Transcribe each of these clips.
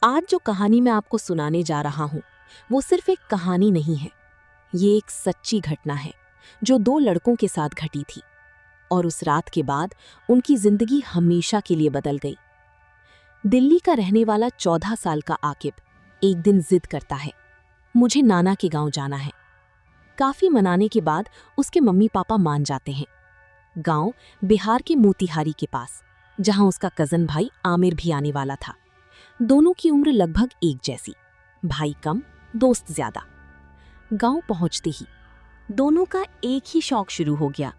आज जो कहानी मैं आपको सुनाने जा रहा हूँ वो सिर्फ एक कहानी नहीं है। ये एक सच्ची घटना है जो दो लड़कों के साथ घटी थी और उस रात के बाद उनकी जिंदगी हमेशा के लिए बदल गई। दिल्ली का रहने वाला 14 साल का आकिब एक दिन जिद करता है, मुझे नाना के गांव जाना है। काफी मनाने के बाद उसके मम्मी पापा मान जाते हैं। गांव बिहार के मोतिहारी के पास, जहां उसका कजन भाई आमिर भी आने वाला था। दोनों की उम्र लगभग एक जैसी, भाई कम दोस्त ज्यादा। गांव पहुंचते ही दोनों का एक ही शौक शुरू हो गया,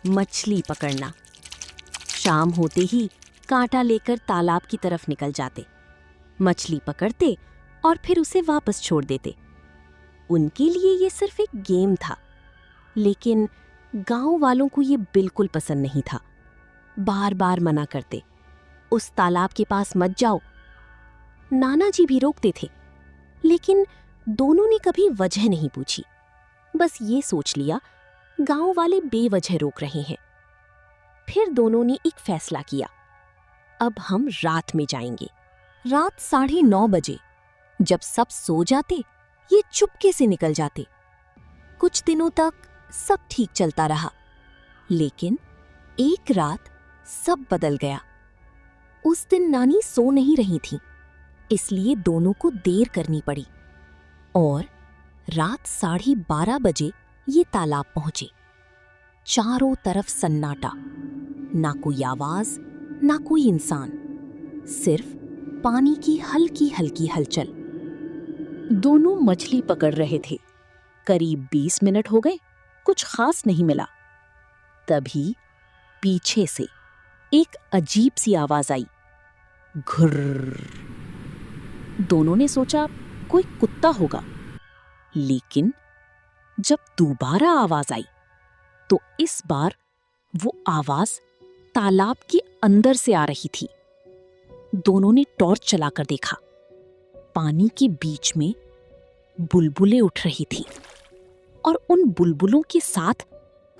मछली पकड़ना। शाम होते ही कांटा लेकर तालाब की तरफ निकल जाते, मछली पकड़ते और फिर उसे वापस छोड़ देते। उनके लिए ये सिर्फ एक गेम था, लेकिन गांव वालों को ये बिल्कुल पसंद नहीं था। बार बार मना करते, उस तालाब के पास मत जाओ। नाना जी भी रोकते थे, लेकिन दोनों ने कभी वजह नहीं पूछी। बस ये सोच लिया गांव वाले बेवजह रोक रहे हैं। फिर दोनों ने एक फैसला किया, अब हम रात में जाएंगे। रात 9:30 बजे, जब सब सो जाते, ये चुपके से निकल जाते। कुछ दिनों तक सब ठीक चलता रहा, लेकिन एक रात सब बदल गया। उस दिन नानी सो नहीं रही थी, इसलिए दोनों को देर करनी पड़ी और रात 12:30 बजे ये तालाब पहुंचे। चारों तरफ सन्नाटा, ना कोई आवाज, ना कोई इंसान, सिर्फ पानी की हल्की हल्की हलचल। दोनों मछली पकड़ रहे थे। करीब 20 मिनट हो गए, कुछ खास नहीं मिला। तभी पीछे से एक अजीब सी आवाज आई, घुर्र। दोनों ने सोचा कोई कुत्ता होगा, लेकिन जब दोबारा आवाज आई तो इस बार वो आवाज तालाब के अंदर से आ रही थी। दोनों ने टॉर्च चलाकर देखा, पानी के बीच में बुलबुलें उठ रही थी और उन बुलबुलों के साथ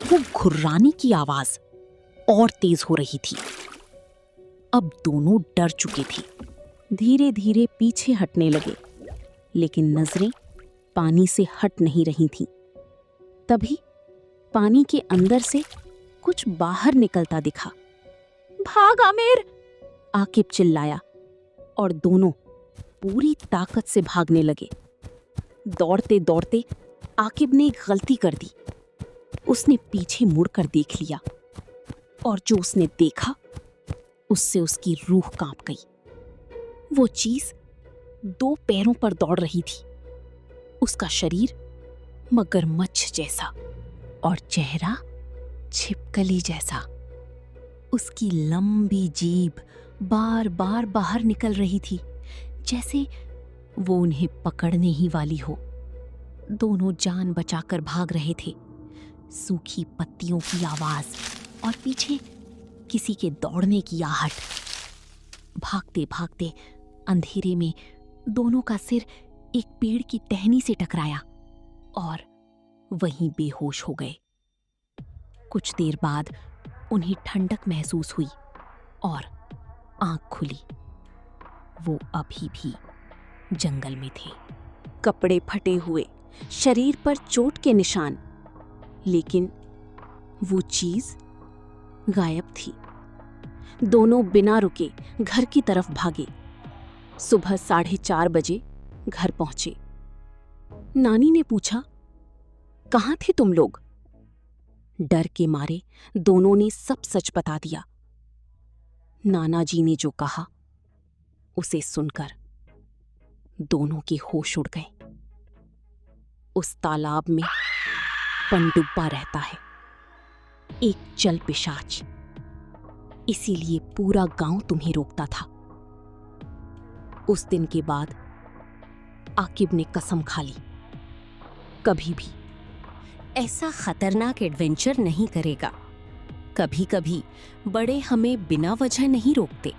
वो घुर्राने की आवाज और तेज हो रही थी। अब दोनों डर चुके थे, धीरे धीरे पीछे हटने लगे, लेकिन नजरें पानी से हट नहीं रही थीं। तभी पानी के अंदर से कुछ बाहर निकलता दिखा। भाग आमिर! आकिब चिल्लाया और दोनों पूरी ताकत से भागने लगे। दौड़ते दौड़ते आकिब ने एक गलती कर दी। उसने पीछे मुड़कर देख लिया और जो उसने देखा उससे उसकी रूह कांप गई। वो चीज 2 पैरों पर दौड़ रही थी। उसका शरीर मगरमच्छ जैसा और चेहरा छिपकली जैसा। उसकी लंबी जीभ बार बार बाहर निकल रही थी, जैसे वो उन्हें पकड़ने ही वाली हो। दोनों जान बचाकर भाग रहे थे। सूखी पत्तियों की आवाज और पीछे किसी के दौड़ने की आहट। भागते भागते अंधेरे में दोनों का सिर एक पेड़ की टहनी से टकराया और वहीं बेहोश हो गए। कुछ देर बाद उन्हें ठंडक महसूस हुई और आंख खुली। वो अभी भी जंगल में थे, कपड़े फटे हुए, शरीर पर चोट के निशान, लेकिन वो चीज गायब थी। दोनों बिना रुके घर की तरफ भागे। सुबह 4:30 बजे घर पहुंचे। नानी ने पूछा, कहाँ थे तुम लोग? डर के मारे दोनों ने सब सच बता दिया। नाना जी ने जो कहा उसे सुनकर दोनों के होश उड़ गए। उस तालाब में पनडुब्बा रहता है, एक जल पिशाच, इसीलिए पूरा गांव तुम्हें रोकता था। उस दिन के बाद आकिब ने कसम खा ली, कभी भी ऐसा खतरनाक एडवेंचर नहीं करेगा। कभी कभी बड़े हमें बिना वजह नहीं रोकते।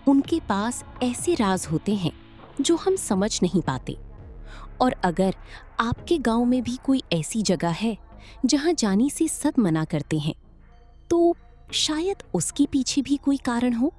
उनके पास ऐसे राज होते हैं जो हम समझ नहीं पाते। और अगर आपके गांव में भी कोई ऐसी जगह है जहां जाने से सब मना करते हैं, तो शायद उसके पीछे भी कोई कारण हो।